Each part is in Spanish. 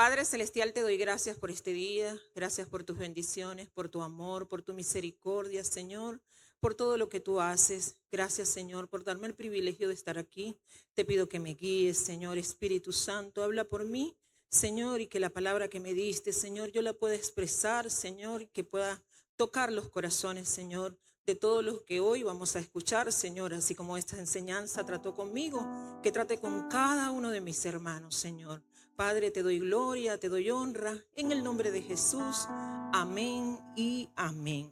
Padre Celestial, te doy gracias por este día, gracias por tus bendiciones, por tu amor, por tu misericordia, Señor, por todo lo que tú haces. Gracias, Señor, por darme el privilegio de estar aquí. Te pido que me guíes, Señor, Espíritu Santo, habla por mí, Señor, y que la palabra que me diste, Señor, yo la pueda expresar, Señor, y que pueda tocar los corazones, Señor, de todos los que hoy vamos a escuchar, Señor, así como esta enseñanza trató conmigo, que trate con cada uno de mis hermanos, Señor. Padre, te doy gloria, te doy honra, en el nombre de Jesús. Amén y amén.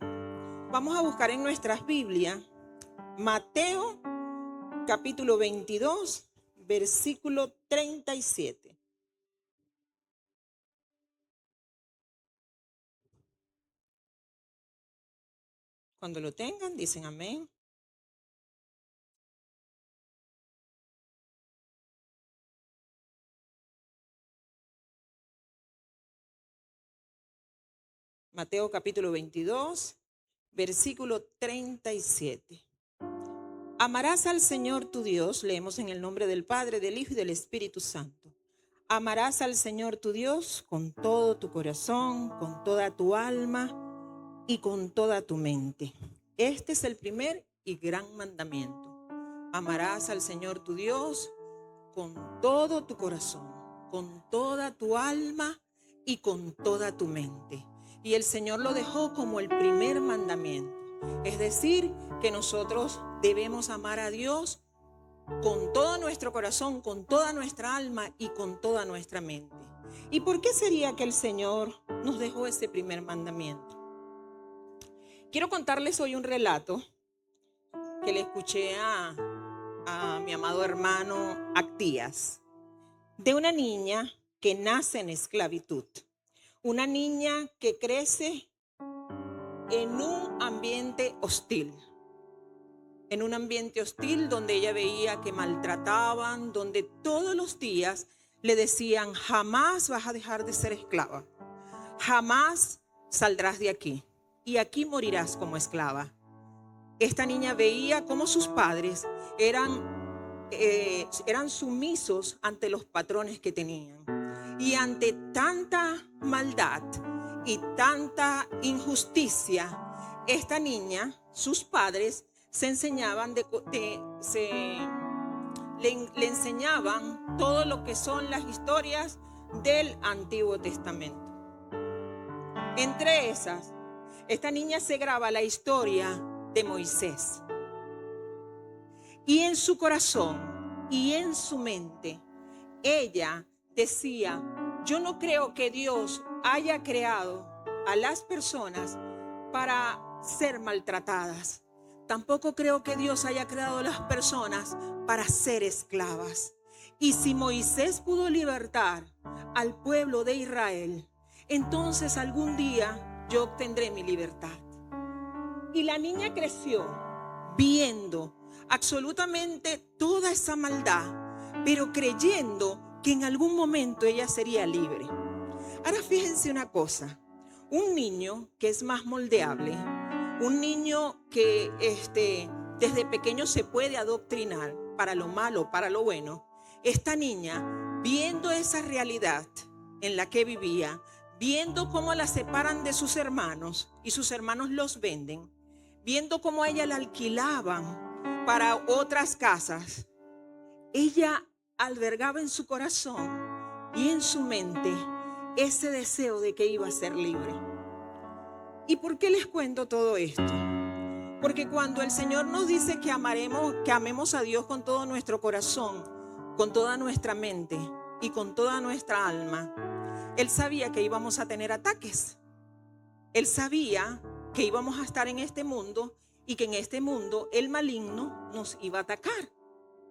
Vamos a buscar en nuestras Biblias Mateo capítulo 22, versículo 37. Cuando lo tengan, dicen amén. Mateo capítulo 22, versículo 37. Amarás al Señor tu Dios, leemos en el nombre del Padre, del Hijo y del Espíritu Santo. Amarás al Señor tu Dios con todo tu corazón, con toda tu alma y con toda tu mente. Este es el primer y gran mandamiento. Amarás al Señor tu Dios con todo tu corazón, con toda tu alma y con toda tu mente. Y el Señor lo dejó como el primer mandamiento. Es decir, que nosotros debemos amar a Dios con todo nuestro corazón, con toda nuestra alma y con toda nuestra mente. ¿Y por qué sería que el Señor nos dejó ese primer mandamiento? Quiero contarles hoy un relato que le escuché a mi amado hermano Actías, de una niña que nace en esclavitud, una niña que crece en un ambiente hostil. En un ambiente hostil donde ella veía que maltrataban, donde todos los días le decían: jamás vas a dejar de ser esclava, jamás saldrás de aquí y aquí morirás como esclava. Esta niña veía cómo sus padres eran sumisos ante los patrones que tenían. Y ante tanta maldad y tanta injusticia, esta niña, sus padres, le enseñaban todo lo que son las historias del Antiguo Testamento. Entre esas, esta niña se graba la historia de Moisés. Y en su corazón y en su mente, ella decía: yo no creo que Dios haya creado a las personas para ser maltratadas. Tampoco creo que Dios haya creado a las personas para ser esclavas. Y si Moisés pudo libertar al pueblo de Israel, entonces algún día yo obtendré mi libertad. Y la niña creció viendo absolutamente toda esa maldad, pero creyendo que en algún momento ella sería libre. Ahora fíjense una cosa: un niño que es más moldeable, un niño que desde pequeño se puede adoctrinar para lo malo, para lo bueno. Esta niña, viendo esa realidad en la que vivía, viendo cómo la separan de sus hermanos y sus hermanos los venden, viendo cómo a ella la alquilaban para otras casas, ella albergaba en su corazón y en su mente ese deseo de que iba a ser libre. ¿Y por qué les cuento todo esto? Porque cuando el Señor nos dice que amemos a Dios con todo nuestro corazón, con toda nuestra mente y con toda nuestra alma, Él sabía que íbamos a tener ataques. Él sabía que íbamos a estar en este mundo y que en este mundo el maligno nos iba a atacar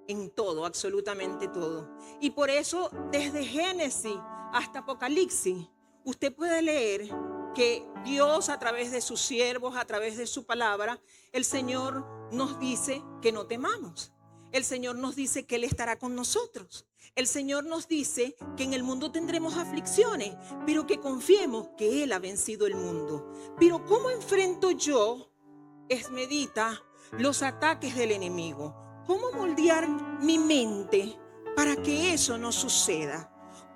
en todo, absolutamente todo. Y por eso, desde Génesis hasta Apocalipsis, usted puede leer que Dios, a través de sus siervos, a través de su palabra, el Señor nos dice que no temamos. El Señor nos dice que Él estará con nosotros. El Señor nos dice que en el mundo tendremos aflicciones, pero que confiemos que Él ha vencido el mundo. Pero ¿cómo enfrento yo, Esmedita, los ataques del enemigo? ¿Cómo moldear mi mente para que eso no suceda?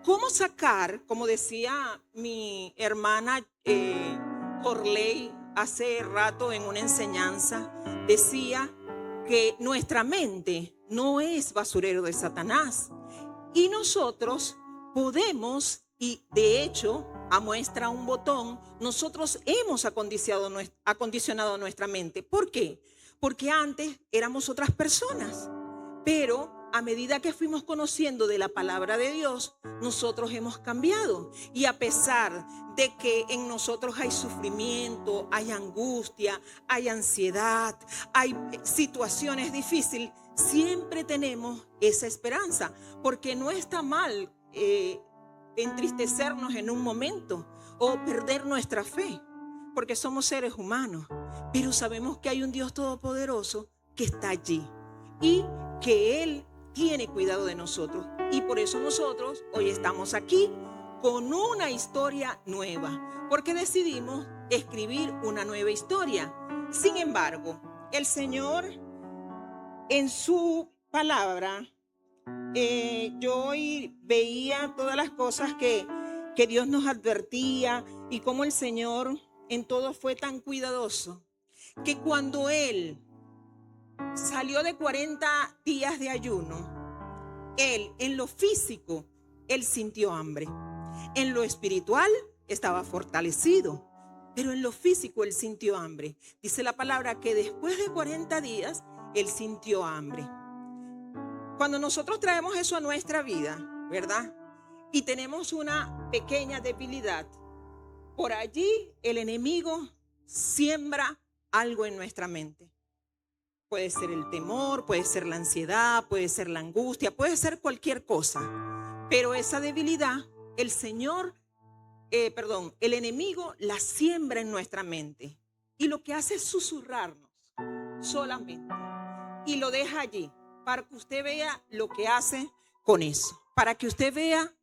¿Cómo sacar, como decía mi hermana Corley hace rato en una enseñanza, decía que nuestra mente no es basurero de Satanás y nosotros podemos, y de hecho, a muestra un botón, nosotros hemos acondicionado nuestra mente. ¿Por qué? Porque antes éramos otras personas, pero a medida que fuimos conociendo de la palabra de Dios, nosotros hemos cambiado. Y a pesar de que en nosotros hay sufrimiento, hay angustia, hay ansiedad, hay situaciones difíciles, siempre tenemos esa esperanza, porque no está mal entristecernos en un momento o perder nuestra fe, porque somos seres humanos, pero sabemos que hay un Dios todopoderoso que está allí y que Él tiene cuidado de nosotros. Y por eso nosotros hoy estamos aquí con una historia nueva, porque decidimos escribir una nueva historia. Sin embargo, el Señor en su palabra, yo hoy veía todas las cosas que Dios nos advertía y cómo el Señor en todo fue tan cuidadoso, que cuando Él salió de 40 días de ayuno, Él en lo físico, Él sintió hambre. En lo espiritual estaba fortalecido, pero en lo físico Él sintió hambre. Dice la palabra que después de 40 días, Él sintió hambre. Cuando nosotros traemos eso a nuestra vida, ¿verdad? Y tenemos una pequeña debilidad, por allí el enemigo siembra algo en nuestra mente. Puede ser el temor, puede ser la ansiedad, puede ser la angustia, puede ser cualquier cosa. Pero esa debilidad, el enemigo la siembra en nuestra mente. Y lo que hace es susurrarnos solamente. Y lo deja allí para que usted vea lo que hace con eso. Para que usted vea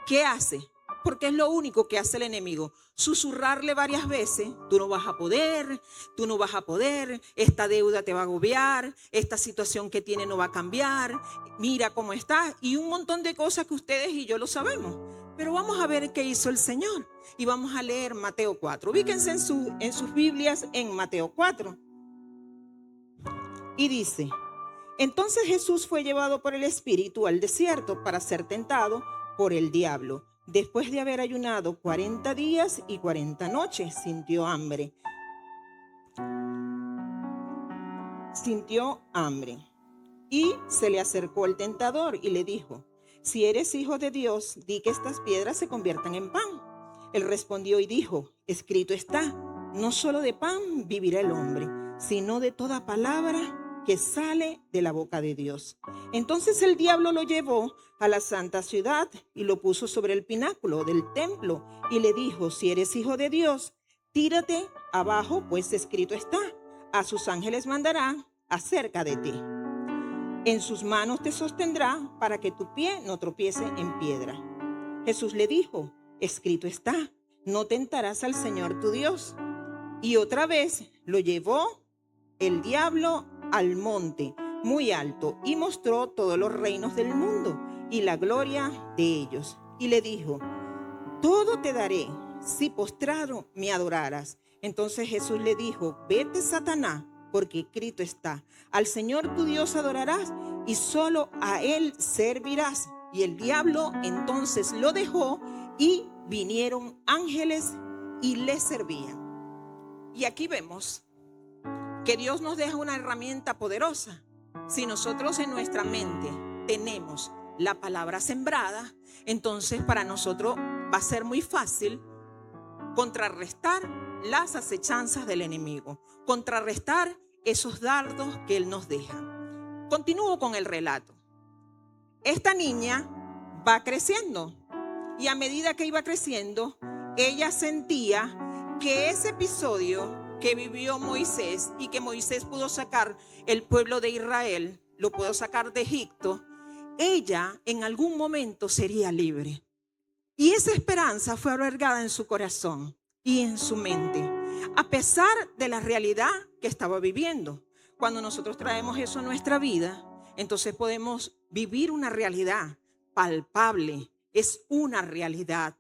qué hace. Porque es lo único que hace el enemigo. Susurrarle varias veces: tú no vas a poder, tú no vas a poder, esta deuda te va a agobiar, esta situación que tiene no va a cambiar, mira cómo está, y un montón de cosas que ustedes y yo lo sabemos. Pero vamos a ver qué hizo el Señor y vamos a leer Mateo 4. Ubíquense en sus Biblias en Mateo 4. Y dice: entonces Jesús fue llevado por el Espíritu al desierto para ser tentado por el diablo. Después de haber ayunado 40 días y 40 noches, sintió hambre. Y se le acercó el tentador y le dijo: si eres hijo de Dios, di que estas piedras se conviertan en pan. Él respondió y dijo: escrito está, no solo de pan vivirá el hombre, sino de toda palabra que sale de la boca de Dios. Entonces el diablo lo llevó a la santa ciudad y lo puso sobre el pináculo del templo y le dijo: si eres hijo de Dios, tírate abajo, pues escrito está, a sus ángeles mandará acerca de ti. En sus manos te sostendrá para que tu pie no tropiece en piedra. Jesús le dijo: escrito está, no tentarás al Señor tu Dios. Y otra vez lo llevó el diablo al monte muy alto y mostró todos los reinos del mundo y la gloria de ellos. Y le dijo: todo te daré si postrado me adoraras. Entonces Jesús le dijo: vete, Satanás, porque escrito está, al Señor tu Dios adorarás y solo a Él servirás. Y el diablo entonces lo dejó y vinieron ángeles y le servían. Y aquí vemos que Dios nos deja una herramienta poderosa. Si nosotros en nuestra mente tenemos la palabra sembrada, entonces para nosotros va a ser muy fácil contrarrestar las acechanzas del enemigo, contrarrestar esos dardos que él nos deja. Continúo con el relato. Esta niña va creciendo y a medida que iba creciendo, ella sentía que ese episodio que vivió Moisés y que Moisés pudo sacar el pueblo de Israel, lo pudo sacar de Egipto, ella en algún momento sería libre. Y esa esperanza fue albergada en su corazón y en su mente, a pesar de la realidad que estaba viviendo. Cuando nosotros traemos eso a nuestra vida, entonces podemos vivir una realidad palpable, es una realidad.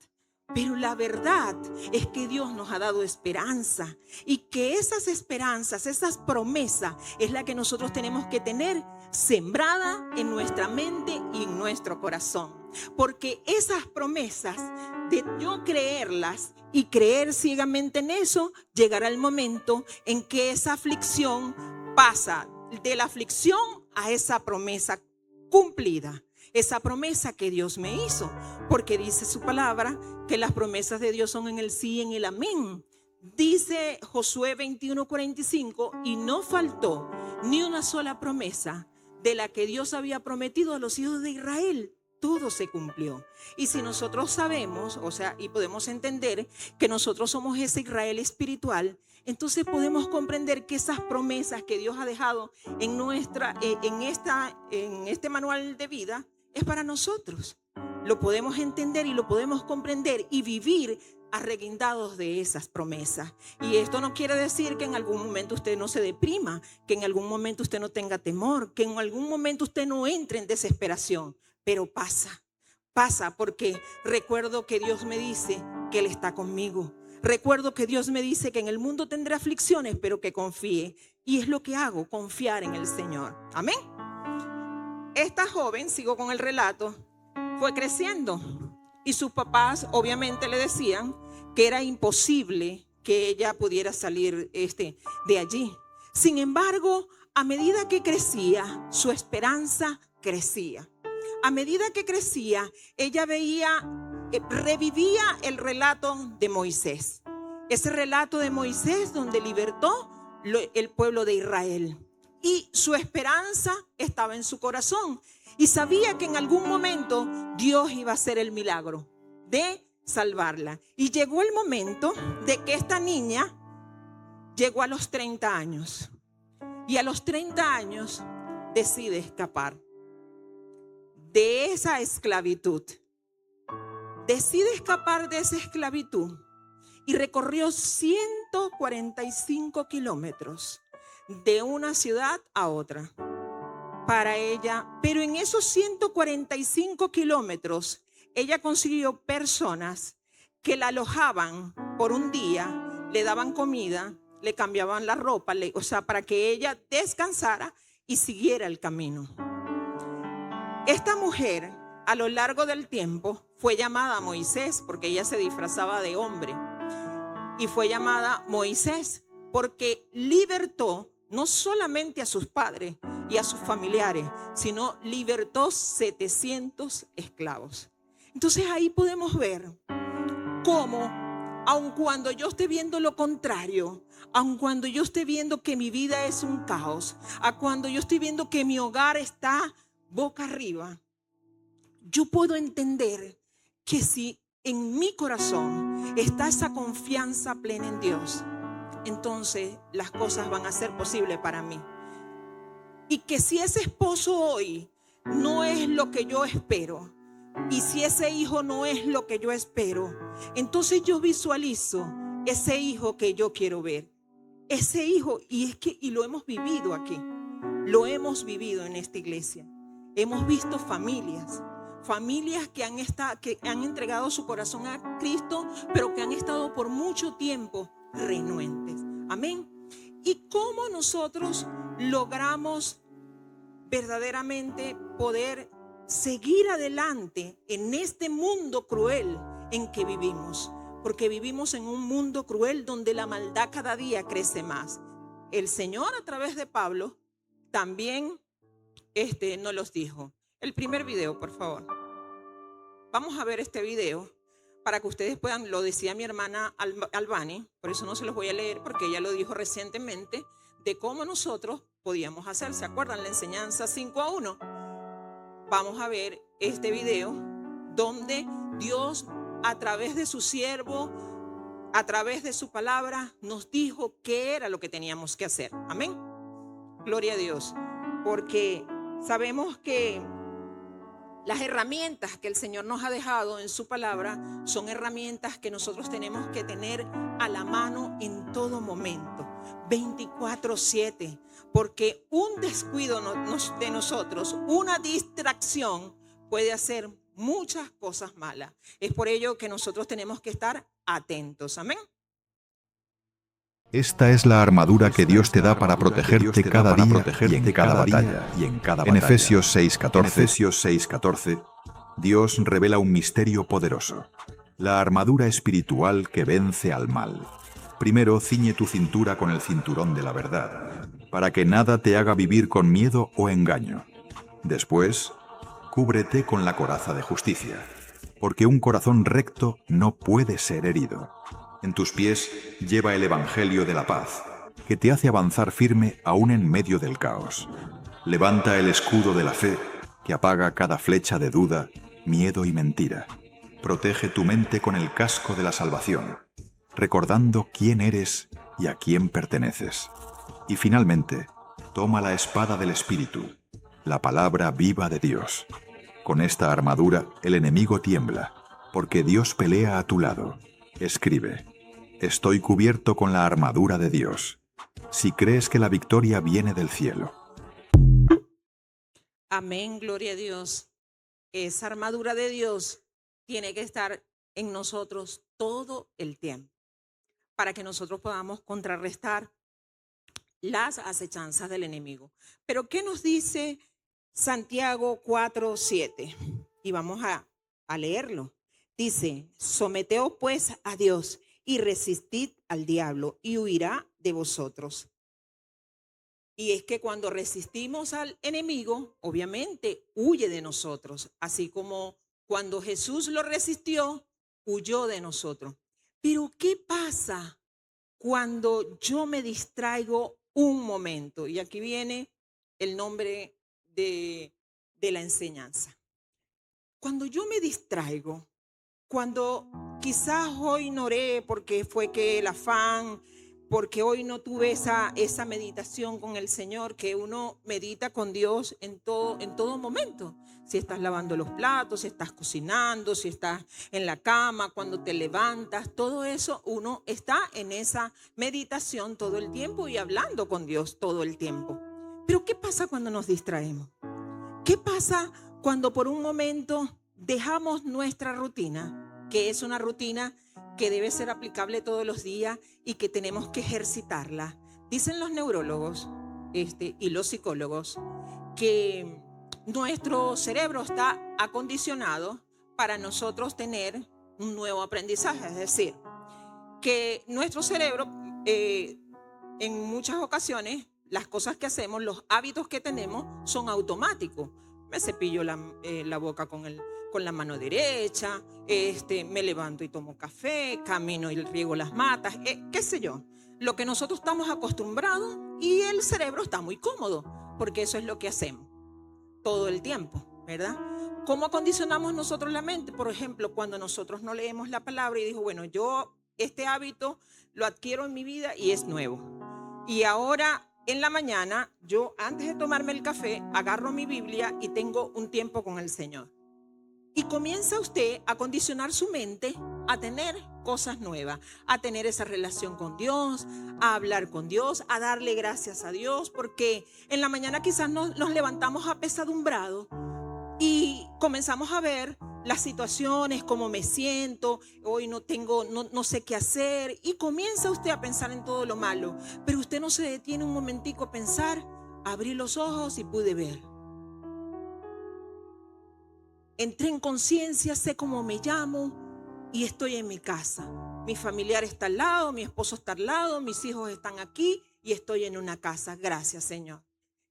Pero la verdad es que Dios nos ha dado esperanza y que esas esperanzas, esas promesas es la que nosotros tenemos que tener sembrada en nuestra mente y en nuestro corazón. Porque esas promesas, de yo creerlas y creer ciegamente en eso, llegará el momento en que esa aflicción pasa de la aflicción a esa promesa cumplida. Esa promesa que Dios me hizo, porque dice su palabra que las promesas de Dios son en el sí y en el amén. Dice Josué 21:45, y no faltó ni una sola promesa de la que Dios había prometido a los hijos de Israel. Todo se cumplió. Y si nosotros sabemos, o sea, y podemos entender que nosotros somos ese Israel espiritual, entonces podemos comprender que esas promesas que Dios ha dejado en este manual de vida es para nosotros. Lo podemos entender y lo podemos comprender y vivir arreguindados de esas promesas. Y esto no quiere decir que en algún momento usted no se deprima, que en algún momento usted no tenga temor, que en algún momento usted no entre en desesperación, pero pasa porque recuerdo que Dios me dice que Él está conmigo. Recuerdo que Dios me dice que en el mundo tendré aflicciones, pero que confíe. Y es lo que hago, confiar en el Señor. Amén. Esta joven, sigo con el relato, fue creciendo y sus papás obviamente le decían que era imposible que ella pudiera salir de allí. Sin embargo, a medida que crecía, su esperanza crecía. A medida que crecía, ella revivía el relato de Moisés. Ese relato de Moisés donde libertó el pueblo de Israel. Y su esperanza estaba en su corazón. Y sabía que en algún momento Dios iba a hacer el milagro de salvarla. Y llegó el momento de que esta niña llegó a los 30 años. Y a los 30 años decide escapar de esa esclavitud. Decide escapar de esa esclavitud y recorrió 145 kilómetros de una ciudad a otra para ella. Pero en esos 145 kilómetros ella consiguió personas que la alojaban por un día, le daban comida, le cambiaban la ropa, o sea, para que ella descansara y siguiera el camino. Esta mujer, a lo largo del tiempo, fue llamada Moisés porque ella se disfrazaba de hombre. Y fue llamada Moisés porque libertó no solamente a sus padres y a sus familiares, sino libertó 700 esclavos. Entonces ahí podemos ver cómo, aun cuando yo esté viendo lo contrario, aun cuando yo esté viendo que mi vida es un caos, a cuando yo estoy viendo que mi hogar está boca arriba, yo puedo entender que si en mi corazón está esa confianza plena en Dios, entonces las cosas van a ser posibles para mí. Y que si ese esposo hoy no es lo que yo espero, y si ese hijo no es lo que yo espero, entonces yo visualizo ese hijo que yo quiero ver. Ese hijo, y lo hemos vivido aquí, lo hemos vivido en esta iglesia. Hemos visto familias que han entregado su corazón a Cristo, pero que han estado por mucho tiempo renuentes. Amén. ¿Y cómo nosotros logramos verdaderamente poder seguir adelante en este mundo cruel en que vivimos? Porque vivimos en un mundo cruel donde la maldad cada día crece más. El Señor, a través de Pablo, también nos los dijo. El primer video, por favor. Vamos a ver este video para que ustedes puedan, lo decía mi hermana Albani, por eso no se los voy a leer porque ella lo dijo recientemente, de cómo nosotros podíamos hacer. ¿Se acuerdan la enseñanza 5:1? Vamos a ver este video donde Dios, a través de su siervo, a través de su palabra, nos dijo qué era lo que teníamos que hacer. Amén. Gloria a Dios. Porque sabemos que las herramientas que el Señor nos ha dejado en su palabra son herramientas que nosotros tenemos que tener a la mano en todo momento, 24/7, porque un descuido de nosotros, una distracción puede hacer muchas cosas malas. Es por ello que nosotros tenemos que estar atentos. Amén. Esta es la armadura que Dios te da para protegerte cada día y en cada batalla. En Efesios 6:14, Dios revela un misterio poderoso: la armadura espiritual que vence al mal. Primero, ciñe tu cintura con el cinturón de la verdad, para que nada te haga vivir con miedo o engaño. Después, cúbrete con la coraza de justicia, porque un corazón recto no puede ser herido. En tus pies lleva el Evangelio de la paz, que te hace avanzar firme aún en medio del caos. Levanta el escudo de la fe, que apaga cada flecha de duda, miedo y mentira. Protege tu mente con el casco de la salvación, recordando quién eres y a quién perteneces. Y finalmente, toma la espada del Espíritu, la palabra viva de Dios. Con esta armadura el enemigo tiembla, porque Dios pelea a tu lado. Escribe: estoy cubierto con la armadura de Dios. Si crees que la victoria viene del cielo. Amén, gloria a Dios. Esa armadura de Dios tiene que estar en nosotros todo el tiempo para que nosotros podamos contrarrestar las acechanzas del enemigo. Pero ¿qué nos dice Santiago 4:7? Y vamos a leerlo. Dice: someteos pues a Dios y resistid al diablo y huirá de vosotros. Y es que cuando resistimos al enemigo, obviamente huye de nosotros, así como cuando Jesús lo resistió, huyó de nosotros. Pero ¿qué pasa cuando yo me distraigo un momento? Y aquí viene el nombre de la enseñanza. Cuando yo me distraigo, cuando quizás hoy no oré porque fue que el afán, porque hoy no tuve esa meditación con el Señor, que uno medita con Dios en todo momento. Si estás lavando los platos, si estás cocinando, si estás en la cama, cuando te levantas, todo eso uno está en esa meditación todo el tiempo y hablando con Dios todo el tiempo. Pero ¿qué pasa cuando nos distraemos? ¿Qué pasa cuando por un momento dejamos nuestra rutina, que es una rutina que debe ser aplicable todos los días y que tenemos que ejercitarla? Dicen los neurólogos y los psicólogos que nuestro cerebro está acondicionado para nosotros tener un nuevo aprendizaje. Es decir, que nuestro cerebro en muchas ocasiones las cosas que hacemos, los hábitos que tenemos son automáticos. Me cepillo la boca con la mano derecha, me levanto y tomo café, camino y riego las matas, qué sé yo. Lo que nosotros estamos acostumbrados y el cerebro está muy cómodo, porque eso es lo que hacemos todo el tiempo, ¿verdad? ¿Cómo acondicionamos nosotros la mente? Por ejemplo, cuando nosotros no leemos la palabra y digo, bueno, yo este hábito lo adquiero en mi vida y es nuevo. Y ahora en la mañana, yo antes de tomarme el café, agarro mi Biblia y tengo un tiempo con el Señor. Y comienza usted a condicionar su mente a tener cosas nuevas, a tener esa relación con Dios, a hablar con Dios, a darle gracias a Dios, porque en la mañana quizás nos levantamos apesadumbrados y comenzamos a ver las situaciones, cómo me siento, hoy no sé qué hacer, y comienza usted a pensar en todo lo malo, pero usted no se detiene un momentico a pensar, abrí los ojos y pude ver. Entré en conciencia, sé cómo me llamo y estoy en mi casa. Mi familiar está al lado, mi esposo está al lado, mis hijos están aquí y estoy en una casa. Gracias, Señor.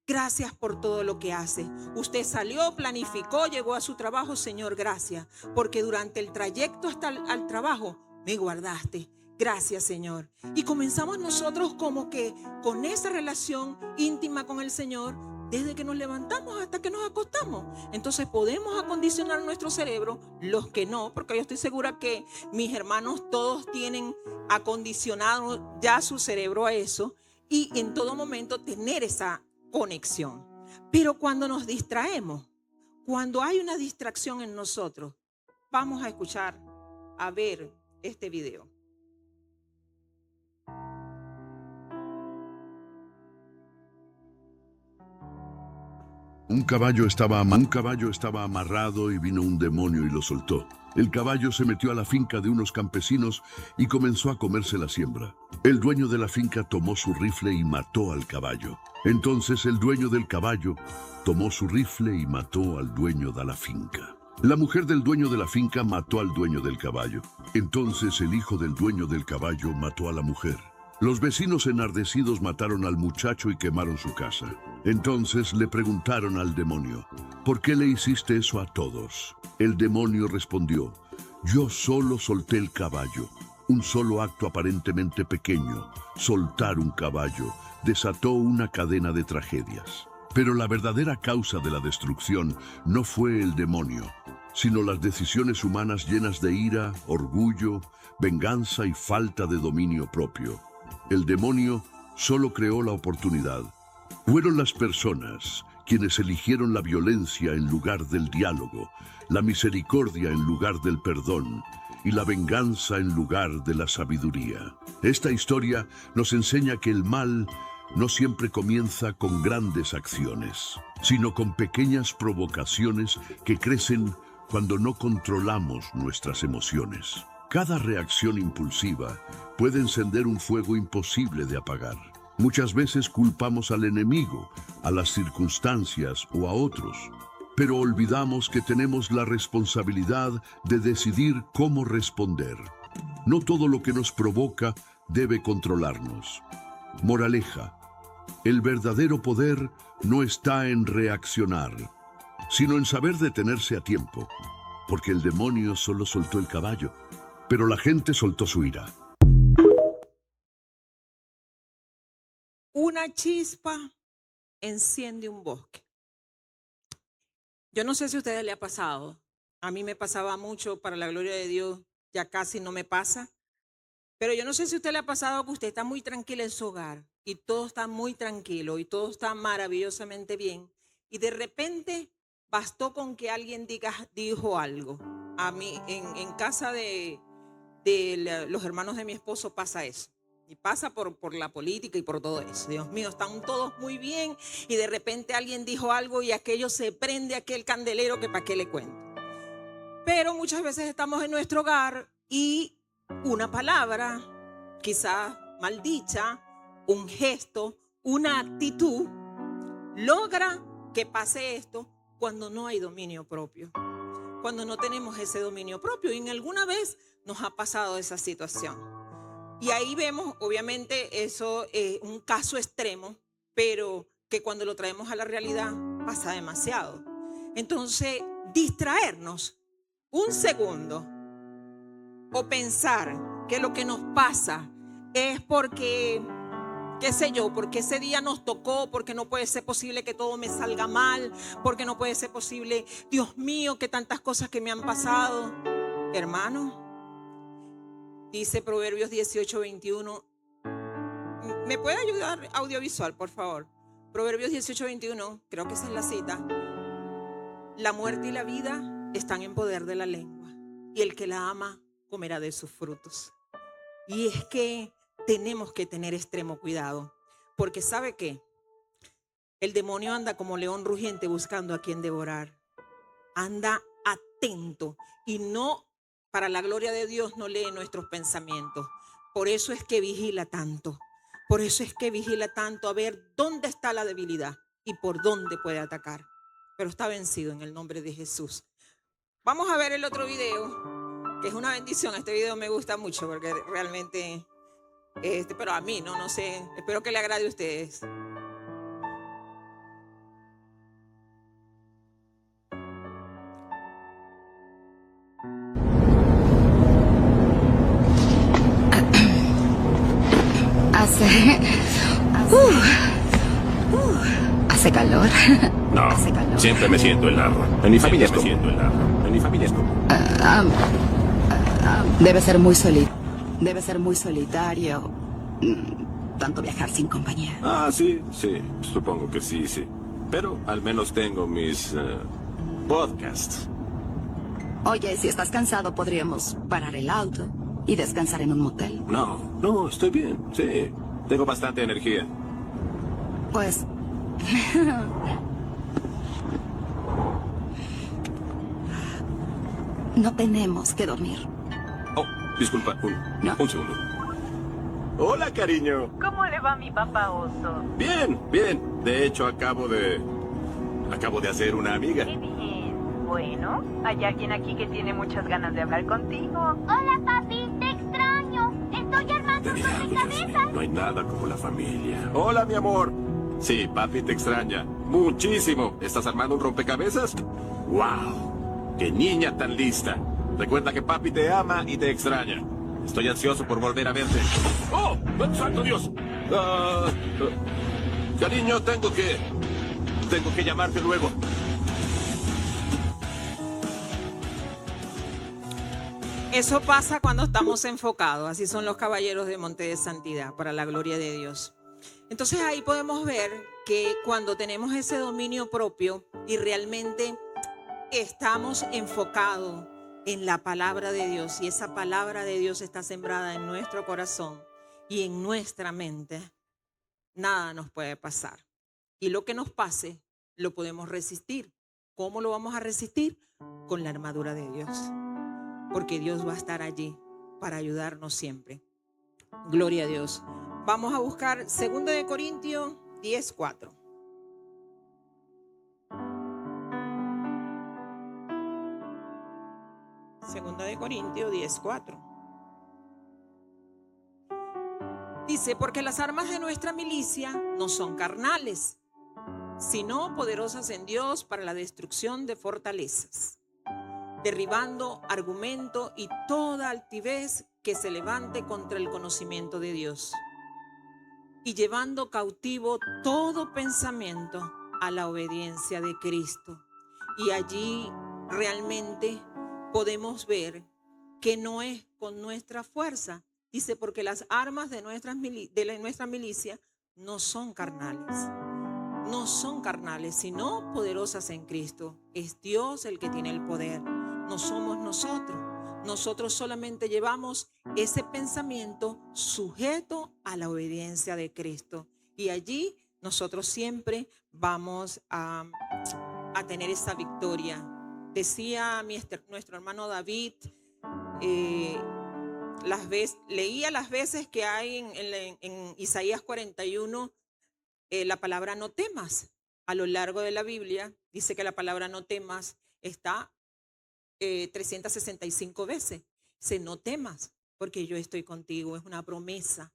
Gracias por todo lo que hace. Usted salió, planificó, llegó a su trabajo. Señor, gracias. Porque durante el trayecto hasta al trabajo me guardaste. Gracias, Señor. Y comenzamos nosotros como que con esa relación íntima con el Señor, desde que nos levantamos hasta que nos acostamos. Entonces podemos acondicionar nuestro cerebro, los que no, porque yo estoy segura que mis hermanos todos tienen acondicionado ya su cerebro a eso, y en todo momento tener esa conexión. Pero cuando nos distraemos, cuando hay una distracción en nosotros, vamos a escuchar, a ver este video. Un caballo estaba amarrado y vino un demonio y lo soltó. El caballo se metió a la finca de unos campesinos y comenzó a comerse la siembra. El dueño de la finca tomó su rifle y mató al caballo. Entonces el dueño del caballo tomó su rifle y mató al dueño de la finca. La mujer del dueño de la finca mató al dueño del caballo. Entonces el hijo del dueño del caballo mató a la mujer. Los vecinos enardecidos mataron al muchacho y quemaron su casa. Entonces le preguntaron al demonio, ¿por qué le hiciste eso a todos? El demonio respondió, yo solo solté el caballo. Un solo acto aparentemente pequeño, soltar un caballo, desató una cadena de tragedias. Pero la verdadera causa de la destrucción no fue el demonio, sino las decisiones humanas llenas de ira, orgullo, venganza y falta de dominio propio. El demonio solo creó la oportunidad. Fueron las personas quienes eligieron la violencia en lugar del diálogo, la misericordia en lugar del perdón y la venganza en lugar de la sabiduría. Esta historia nos enseña que el mal no siempre comienza con grandes acciones, sino con pequeñas provocaciones que crecen cuando no controlamos nuestras emociones. Cada reacción impulsiva puede encender un fuego imposible de apagar. Muchas veces culpamos al enemigo, a las circunstancias o a otros, pero olvidamos que tenemos la responsabilidad de decidir cómo responder. No todo lo que nos provoca debe controlarnos. Moraleja: el verdadero poder no está en reaccionar, sino en saber detenerse a tiempo, porque el demonio solo soltó el caballo, pero la gente soltó su ira. Una chispa enciende un bosque. Yo no sé si a ustedes les ha pasado. A mí me pasaba mucho, para la gloria de Dios, ya casi no me pasa. Pero yo no sé si a usted le ha pasado que usted está muy tranquilo en su hogar y todo está muy tranquilo y todo está maravillosamente bien. Y de repente bastó con que alguien dijo algo. A mí, en casa de los hermanos de mi esposo pasa eso. Y pasa por la política y por todo eso. Dios mío, están todos muy bien y de repente alguien dijo algo y aquello se prende aquel candelero que para qué le cuento. Pero muchas veces estamos en nuestro hogar y una palabra, quizás mal dicha, un gesto, una actitud, logra que pase esto cuando no hay dominio propio. Cuando no tenemos ese dominio propio. Y en alguna vez nos ha pasado esa situación. Y ahí vemos, obviamente, eso es un caso extremo, pero que cuando lo traemos a la realidad pasa demasiado. Entonces, distraernos un segundo o pensar que lo que nos pasa es porque, qué sé yo, porque ese día nos tocó, porque no puede ser posible que todo me salga mal, porque no puede ser posible, Dios mío, que tantas cosas que me han pasado. Hermano, dice Proverbios 18:21. ¿Me puede ayudar audiovisual, por favor? Proverbios 18:21, creo que esa es la cita. La muerte y la vida están en poder de la lengua, y el que la ama comerá de sus frutos. Y es que tenemos que tener extremo cuidado, porque ¿sabe qué? El demonio anda como león rugiente buscando a quien devorar. Anda atento y no, para la gloria de Dios, no lee nuestros pensamientos. Por eso es que vigila tanto. Por eso es que vigila tanto a ver dónde está la debilidad y por dónde puede atacar. Pero está vencido en el nombre de Jesús. Vamos a ver el otro video, que es una bendición. Este video me gusta mucho porque realmente, pero a mí, no sé, espero que le agrade a ustedes. Hace calor. No, Hace calor. siempre me siento helado. En mi familia es como. En mi familia es como. Debe ser muy solitario. Tanto viajar sin compañía. Ah, sí, supongo que sí. Pero al menos tengo mis podcasts. Oye, si estás cansado, podríamos parar el auto y descansar en un motel. No, estoy bien, sí. Tengo bastante energía. Pues... No tenemos que dormir. Oh, disculpa, No. un segundo. Hola, cariño. ¿Cómo le va a mi papá oso? Bien, bien. De hecho, acabo de hacer una amiga. Qué bien. Bueno, hay alguien aquí que tiene muchas ganas de hablar contigo. Hola, papi, te extraño. Estoy armando un Dios mío, rompecabezas. no hay nada como la familia. Hola, mi amor. Sí, papi te extraña. Muchísimo. ¿Estás armando un rompecabezas? ¡Wow! ¡Qué niña tan lista! Recuerda que papi te ama y te extraña. Estoy ansioso por volver a verte. ¡Oh! ¡Santo Dios! Cariño, tengo que llamarte luego. Eso pasa cuando estamos enfocados. Así son los caballeros de Monte de Santidad, para la gloria de Dios. Entonces ahí podemos ver que cuando tenemos ese dominio propio y realmente estamos enfocados en la palabra de Dios y esa palabra de Dios está sembrada en nuestro corazón y en nuestra mente, nada nos puede pasar. Y lo que nos pase, lo podemos resistir. ¿Cómo lo vamos a resistir? Con la armadura de Dios. Porque Dios va a estar allí para ayudarnos siempre. Gloria a Dios. Vamos a buscar 2 Corintios 10:4. Segunda de Corintios 10:4. Dice, porque las armas de nuestra milicia no son carnales, sino poderosas en Dios para la destrucción de fortalezas, derribando argumento y toda altivez que se levante contra el conocimiento de Dios, y llevando cautivo todo pensamiento a la obediencia de Cristo. Y allí realmente podemos ver que no es con nuestra fuerza. Dice, porque las armas de nuestra milicia no son carnales. No son carnales, sino poderosas en Cristo. Es Dios el que tiene el poder. No somos nosotros. Nosotros solamente llevamos ese pensamiento sujeto a la obediencia de Cristo. Y allí nosotros siempre vamos a tener esa victoria. Decía nuestro hermano David, leía las veces que hay en Isaías 41, la palabra no temas. A lo largo de la Biblia dice que la palabra no temas está 365 veces. Dice, no temas, porque yo estoy contigo. Es una promesa.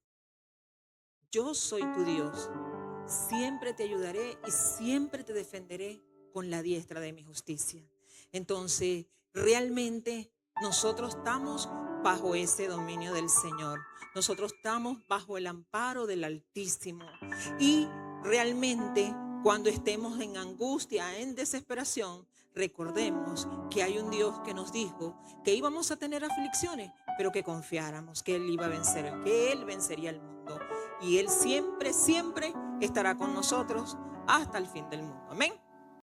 Yo soy tu Dios. Siempre te ayudaré y siempre te defenderé con la diestra de mi justicia. Entonces, realmente nosotros estamos bajo ese dominio del Señor. Nosotros estamos bajo el amparo del Altísimo. Y realmente, cuando estemos en angustia, en desesperación, recordemos que hay un Dios que nos dijo que íbamos a tener aflicciones, pero que confiáramos que Él iba a vencer, que Él vencería el mundo. Y Él siempre, siempre estará con nosotros hasta el fin del mundo. Amén.